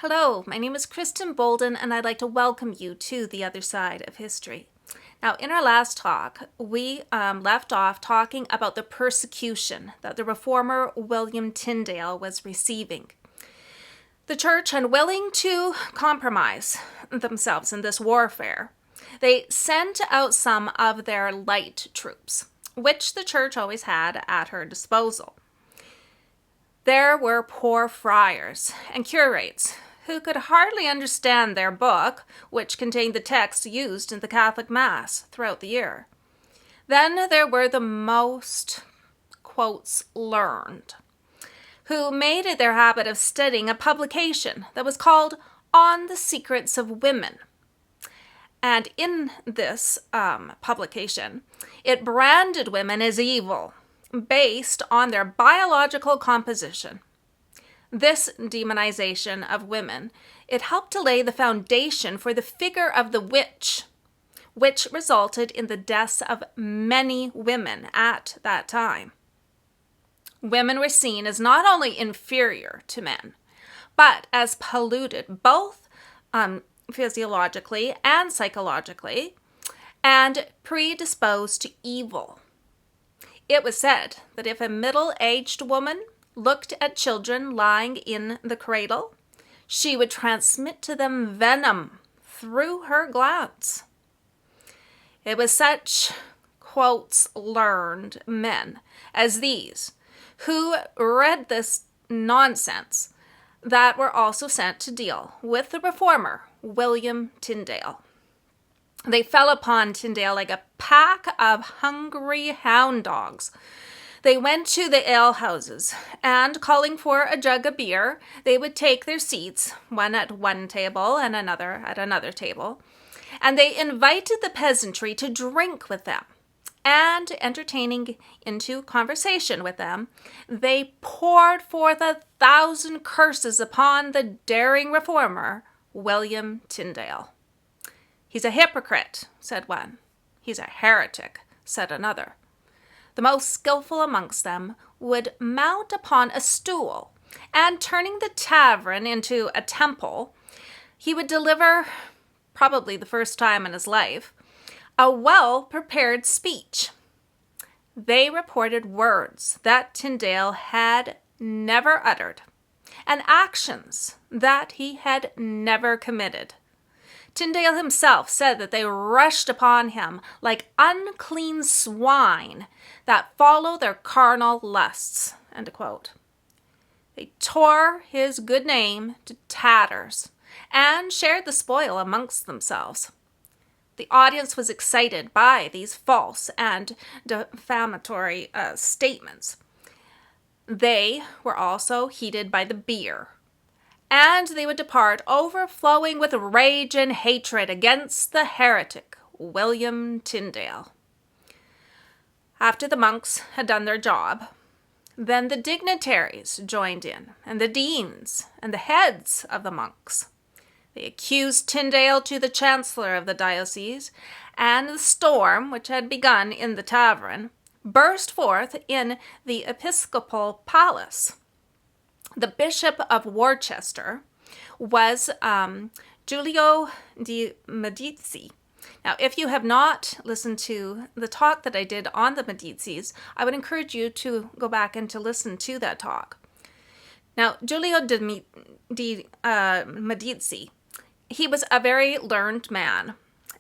Hello, my name is Kristen Bolden, and I'd like to welcome you to The Other Side of History. Now, in our last talk, we left off talking about the persecution that the reformer William Tyndale was receiving. The church, unwilling to compromise themselves in this warfare, they sent out some of their light troops, which the church always had at her disposal. There were poor friars and curates who could hardly understand their book, which contained the text used in the Catholic Mass throughout the year. Then there were the most, quotes, learned, who made it their habit of studying a publication that was called On the Secrets of Women. And in this publication, it branded women as evil, based on their biological composition. This demonization of women, it helped to lay the foundation for the figure of the witch, which resulted in the deaths of many women at that time. Women were seen as not only inferior to men, but as polluted both physiologically and psychologically, and predisposed to evil. It was said that if a middle-aged woman looked at children lying in the cradle, she would transmit to them venom through her glance. It was such, quotes, learned men as these who read this nonsense that were also sent to deal with the reformer, William Tyndale. They fell upon Tyndale like a pack of hungry hound dogs. They went to the alehouses, and calling for a jug of beer, they would take their seats, one at one table and another at another table, and they invited the peasantry to drink with them. And entertaining into conversation with them, they poured forth 1,000 curses upon the daring reformer, William Tyndale. "He's a hypocrite," said one. "He's a heretic," said another. The most skillful amongst them would mount upon a stool, and turning the tavern into a temple, he would deliver, probably the first time in his life, a well-prepared speech. They reported words that Tyndale had never uttered, and actions that he had never committed. Tyndale himself said that they rushed upon him like unclean swine that follow their carnal lusts, end quote. They tore his good name to tatters and shared the spoil amongst themselves. The audience was excited by these false and defamatory statements. They were also heated by the beer, and they would depart overflowing with rage and hatred against the heretic, William Tyndale. After the monks had done their job, then the dignitaries joined in, and the deans, and the heads of the monks. They accused Tyndale to the chancellor of the diocese, and the storm, which had begun in the tavern, burst forth in the episcopal palace. The Bishop of Worcester was Giulio de' Medici. Now, if you have not listened to the talk that I did on the Medicis, I would encourage you to go back and to listen to that talk. Now, Giulio de' Medici, he was a very learned man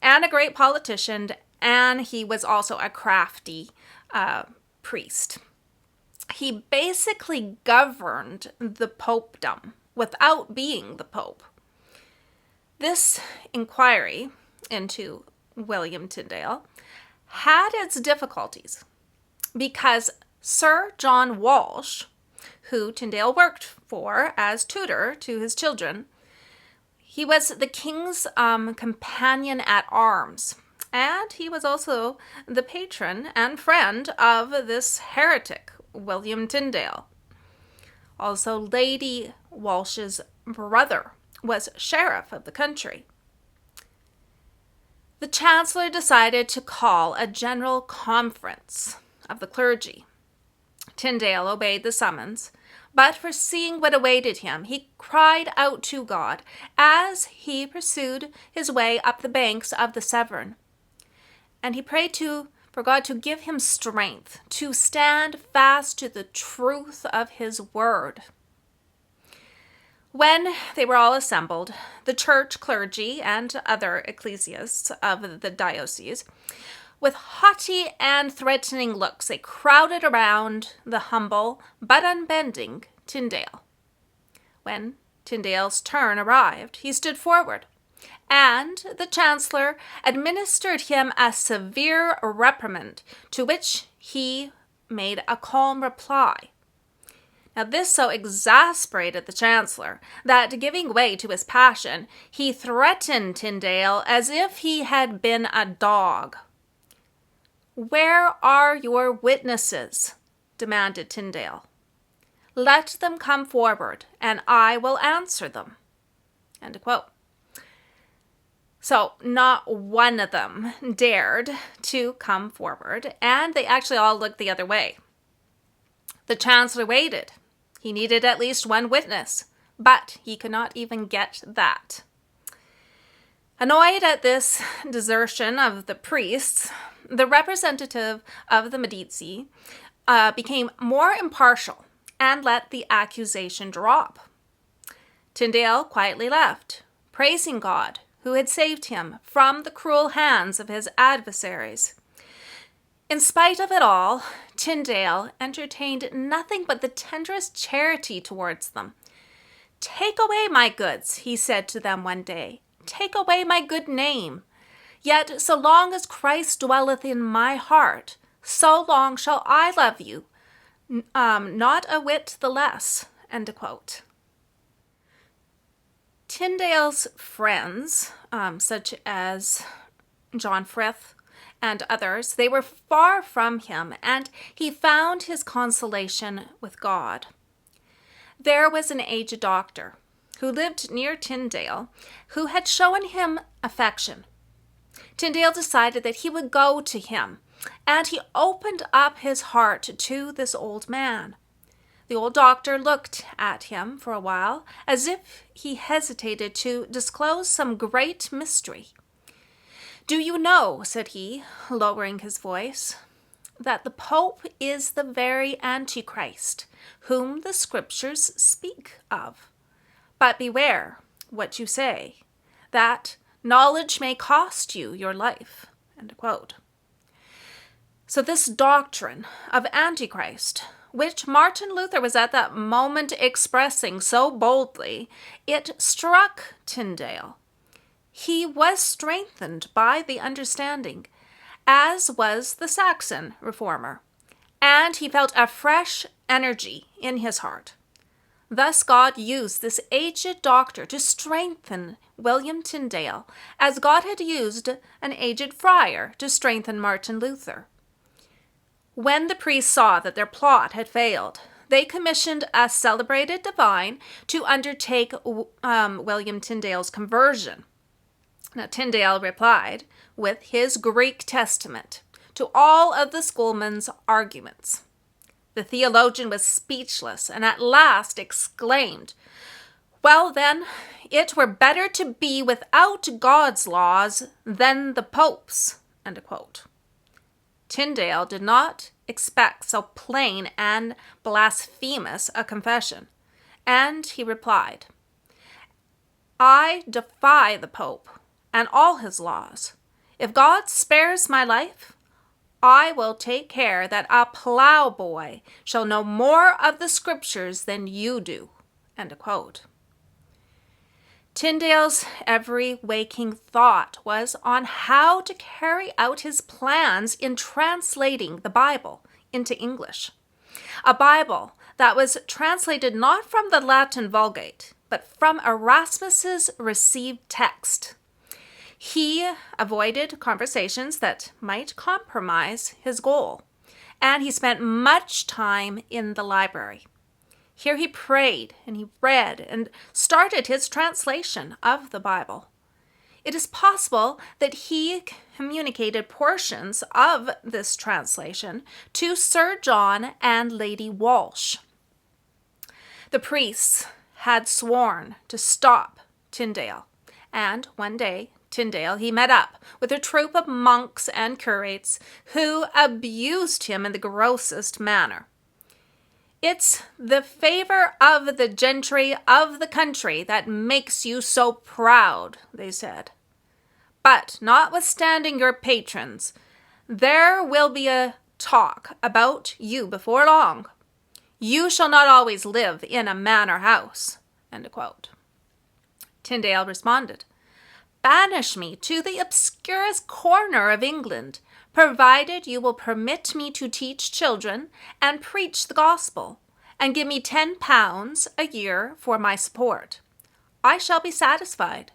and a great politician, and he was also a crafty priest. He basically governed the popedom without being the pope. This inquiry into William Tyndale had its difficulties because Sir John Walsh, who Tyndale worked for as tutor to his children, he was the king's companion at arms, and he was also the patron and friend of this heretic, William Tyndale. Also, Lady Walsh's brother was sheriff of the country. The chancellor decided to call a general conference of the clergy. Tyndale obeyed the summons, But foreseeing what awaited him, he cried out to God as he pursued his way up the banks of the Severn. And he prayed for God to give him strength to stand fast to the truth of his word. When they were all assembled, the church clergy and other ecclesiasts of the diocese, with haughty and threatening looks, they crowded around the humble but unbending Tyndale. When Tyndale's turn arrived, he stood forward, and the chancellor administered him a severe reprimand, to which he made a calm reply. Now, this so exasperated the chancellor that, giving way to his passion, he threatened Tyndale as if he had been a dog. "Where are your witnesses?" demanded Tyndale. "Let them come forward, and I will answer them." End of quote. So not one of them dared to come forward, and they actually all looked the other way. The chancellor waited. He needed at least one witness, but he could not even get that. Annoyed at this desertion of the priests, the representative of the Medici became more impartial and let the accusation drop. Tyndale quietly left, praising God, who had saved him from the cruel hands of his adversaries. In spite of it all, Tyndale entertained nothing but the tenderest charity towards them. "Take away my goods," he said to them one day. "Take away my good name. Yet so long as Christ dwelleth in my heart, so long shall I love you, not a whit the less." End of quote. Tyndale's friends, such as John Frith and others, they were far from him, and he found his consolation with God. There was an aged doctor who lived near Tyndale who had shown him affection. Tyndale decided that he would go to him, and he opened up his heart to this old man. The old doctor looked at him for a while, as if he hesitated to disclose some great mystery. "Do you know," said he, lowering his voice, "that the Pope is the very Antichrist, whom the Scriptures speak of? But beware what you say, that knowledge may cost you your life." End of quote. So this doctrine of Antichrist, which Martin Luther was at that moment expressing so boldly, it struck Tyndale. He was strengthened by the understanding, as was the Saxon reformer, and he felt a fresh energy in his heart. Thus God used this aged doctor to strengthen William Tyndale, as God had used an aged friar to strengthen Martin Luther. When the priests saw that their plot had failed, they commissioned a celebrated divine to undertake William Tyndale's conversion. Now, Tyndale replied with his Greek Testament to all of the schoolmen's arguments. The theologian was speechless and at last exclaimed, "Well then, it were better to be without God's laws than the Pope's." End of quote. Tyndale did not expect so plain and blasphemous a confession, and he replied, "I defy the Pope and all his laws. If God spares my life, I will take care that a plowboy shall know more of the Scriptures than you do." End of quote. Tyndale's every waking thought was on how to carry out his plans in translating the Bible into English. A Bible that was translated not from the Latin Vulgate, but from Erasmus's received text. He avoided conversations that might compromise his goal, and he spent much time in the library. Here he prayed and he read and started his translation of the Bible. It is possible that he communicated portions of this translation to Sir John and Lady Walsh. The priests had sworn to stop Tyndale, and one day Tyndale, he met up with a troop of monks and curates who abused him in the grossest manner. "It's the favor of the gentry of the country that makes you so proud," they said. "But notwithstanding your patrons, there will be a talk about you before long. You shall not always live in a manor house." End of quote. Tyndale responded, "Banish me to the obscurest corner of England, provided you will permit me to teach children and preach the gospel, and give me £10 a year for my support. I shall be satisfied."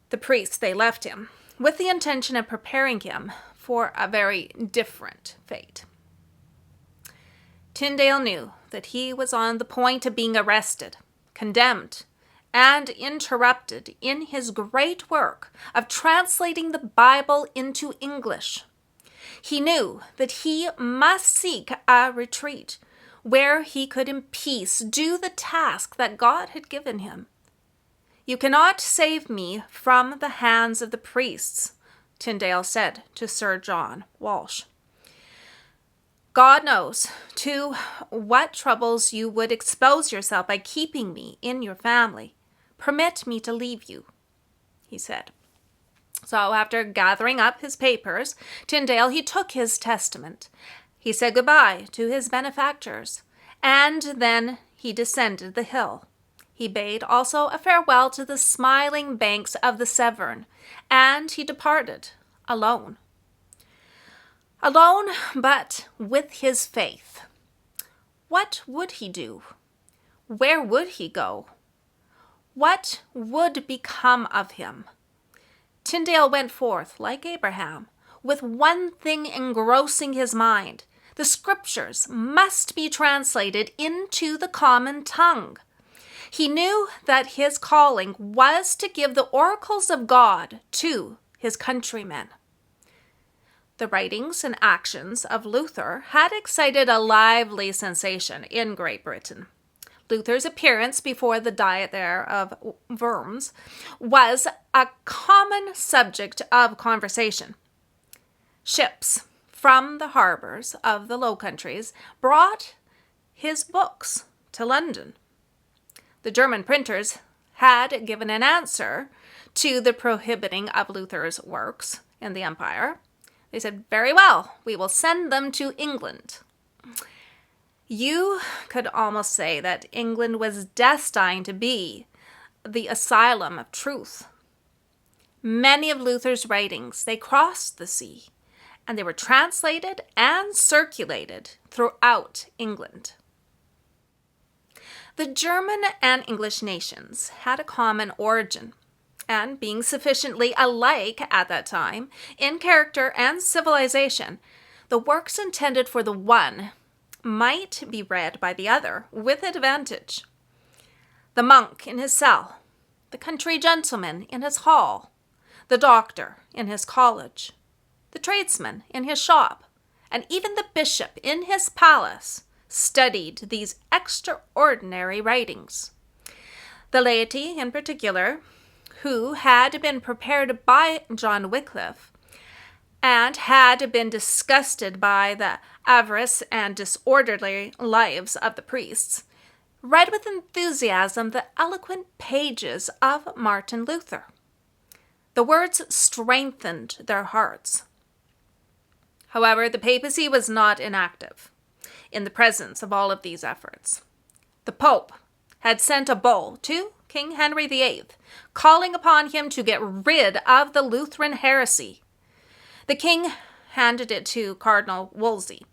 The priests, they left him with the intention of preparing him for a very different fate. Tyndale knew that he was on the point of being arrested, condemned, and interrupted in his great work of translating the Bible into English. He knew that he must seek a retreat where he could in peace do the task that God had given him. "You cannot save me from the hands of the priests," Tyndale said to Sir John Walsh. "God knows to what troubles you would expose yourself by keeping me in your family. Permit me to leave you," he said. So after gathering up his papers, Tyndale, he took his testament. He said goodbye to his benefactors, and then he descended the hill. He bade also a farewell to the smiling banks of the Severn, and he departed alone. Alone, but with his faith. What would he do? Where would he go? What would become of him? Tyndale went forth, like Abraham, with one thing engrossing his mind. The scriptures must be translated into the common tongue. He knew that his calling was to give the oracles of God to his countrymen. The writings and actions of Luther had excited a lively sensation in Great Britain. Luther's appearance before the Diet there of Worms was a common subject of conversation. Ships from the harbors of the Low Countries brought his books to London. The German printers had given an answer to the prohibiting of Luther's works in the empire. They said, "Very well, we will send them to England." You could almost say that England was destined to be the asylum of truth. Many of Luther's writings, they crossed the sea, and they were translated and circulated throughout England. The German and English nations had a common origin, and being sufficiently alike at that time in character and civilization, the works intended for the one might be read by the other with advantage. The monk in his cell, the country gentleman in his hall, the doctor in his college, the tradesman in his shop, and even the bishop in his palace studied these extraordinary writings. The laity in particular, who had been prepared by John Wycliffe, and had been disgusted by the avarice and disorderly lives of the priests, read with enthusiasm the eloquent pages of Martin Luther. The words strengthened their hearts. However, the papacy was not inactive in the presence of all of these efforts. The Pope had sent a bull to King Henry VIII, calling upon him to get rid of the Lutheran heresy. The king handed it to Cardinal Wolsey,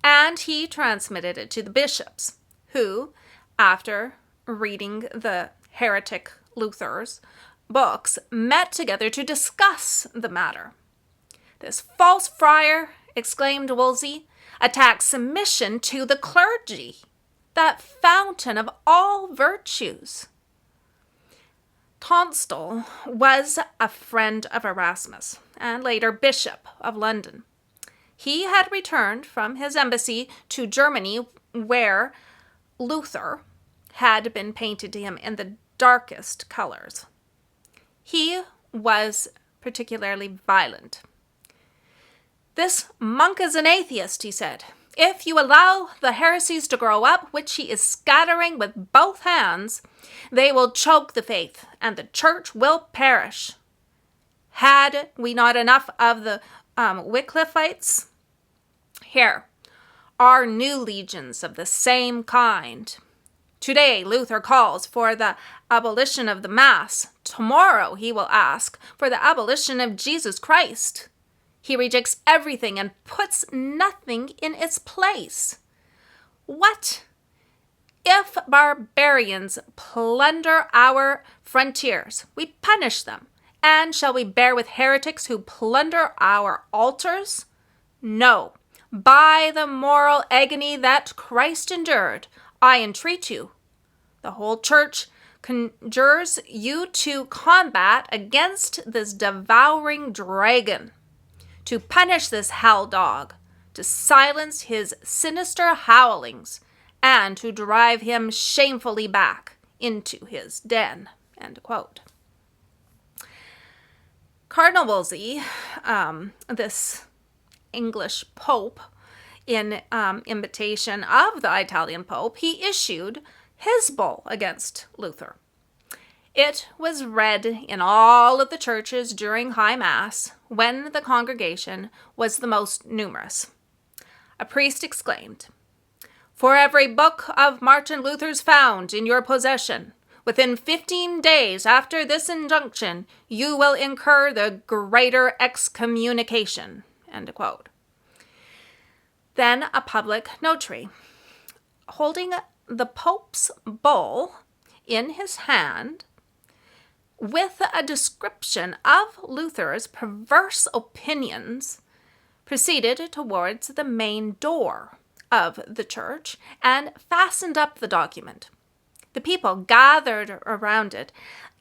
and he transmitted it to the bishops, who, after reading the heretic Luther's books, met together to discuss the matter. "This false friar," exclaimed Wolsey, "attacks submission to the clergy, that fountain of all virtues." Tunstall was a friend of Erasmus, and later Bishop of London. He had returned from his embassy to Germany, where Luther had been painted to him in the darkest colors. He was particularly violent. "This monk is an atheist," he said. "If you allow the heresies to grow up, which he is scattering with both hands, they will choke the faith, and the church will perish." Had we not enough of the Wycliffites? Here are new legions of the same kind. Today, Luther calls for the abolition of the Mass. Tomorrow, he will ask for the abolition of Jesus Christ. He rejects everything and puts nothing in its place. What if barbarians plunder our frontiers? We punish them. And shall we bear with heretics who plunder our altars? No. By the moral agony that Christ endured, I entreat you. The whole church conjures you to combat against this devouring dragon, to punish this hell dog, to silence his sinister howlings, and to drive him shamefully back into his den. End quote. Cardinal Wolsey, this English pope, in imitation of the Italian pope, he issued his bull against Luther. It was read in all of the churches during High Mass when the congregation was the most numerous. A priest exclaimed, "For every book of Martin Luther's found in your possession, within 15 days after this injunction, you will incur the greater excommunication." End quote. Then a public notary, holding the Pope's bull in his hand, with a description of Luther's perverse opinions, proceeded towards the main door of the church and fastened up the document. The people gathered around it.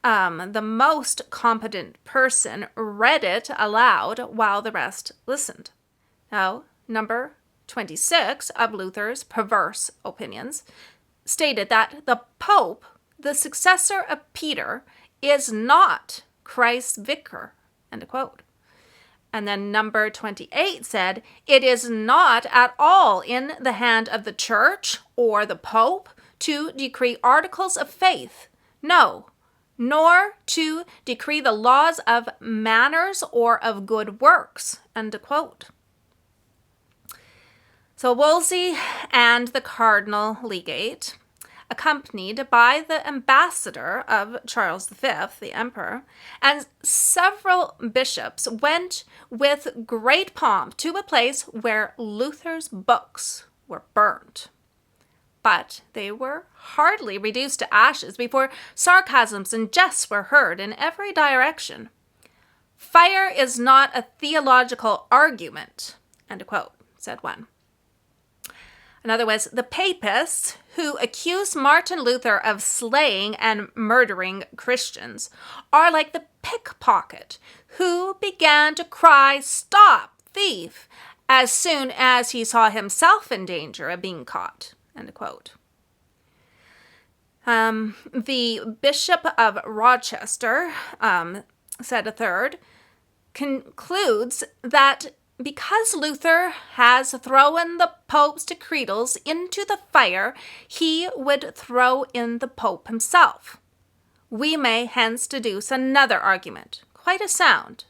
The most competent person read it aloud while the rest listened. Now, number 26 of Luther's perverse opinions stated that the Pope, the successor of Peter, is not Christ's vicar. End quote. And then number 28 said, "It is not at all in the hand of the church or the Pope to decree articles of faith, no, nor to decree the laws of manners or of good works." End quote. So Wolsey and the cardinal legate, accompanied by the ambassador of Charles V, the emperor, and several bishops, went with great pomp to a place where Luther's books were burnt. But they were hardly reduced to ashes before sarcasms and jests were heard in every direction. "Fire is not a theological argument," end quote, said one. Another was, "The papists who accuse Martin Luther of slaying and murdering Christians are like the pickpocket who began to cry, 'Stop, thief,' as soon as he saw himself in danger of being caught." End quote. The Bishop of Rochester, said a third, concludes that because Luther has thrown the Pope's decretals into the fire, he would throw in the Pope himself. We may hence deduce another argument, quite a sound.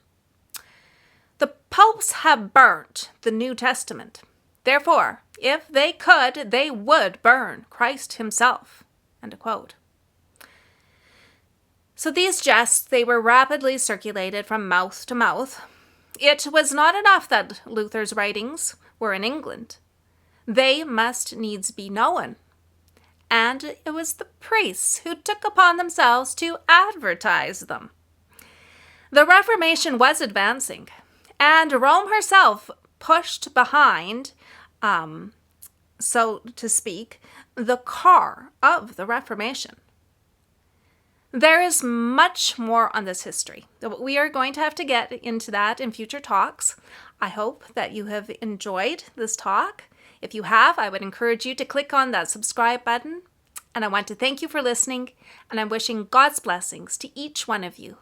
The popes have burnt the New Testament. Therefore, if they could, they would burn Christ himself. End quote. So these jests, they were rapidly circulated from mouth to mouth. It was not enough that Luther's writings were in England. They must needs be known. And it was the priests who took upon themselves to advertise them. The Reformation was advancing, and Rome herself pushed behind, so to speak, the car of the Reformation. There is much more on this history. We are going to have to get into that in future talks. I hope that you have enjoyed this talk. If you have, I would encourage you to click on that subscribe button. And I want to thank you for listening, and I'm wishing God's blessings to each one of you.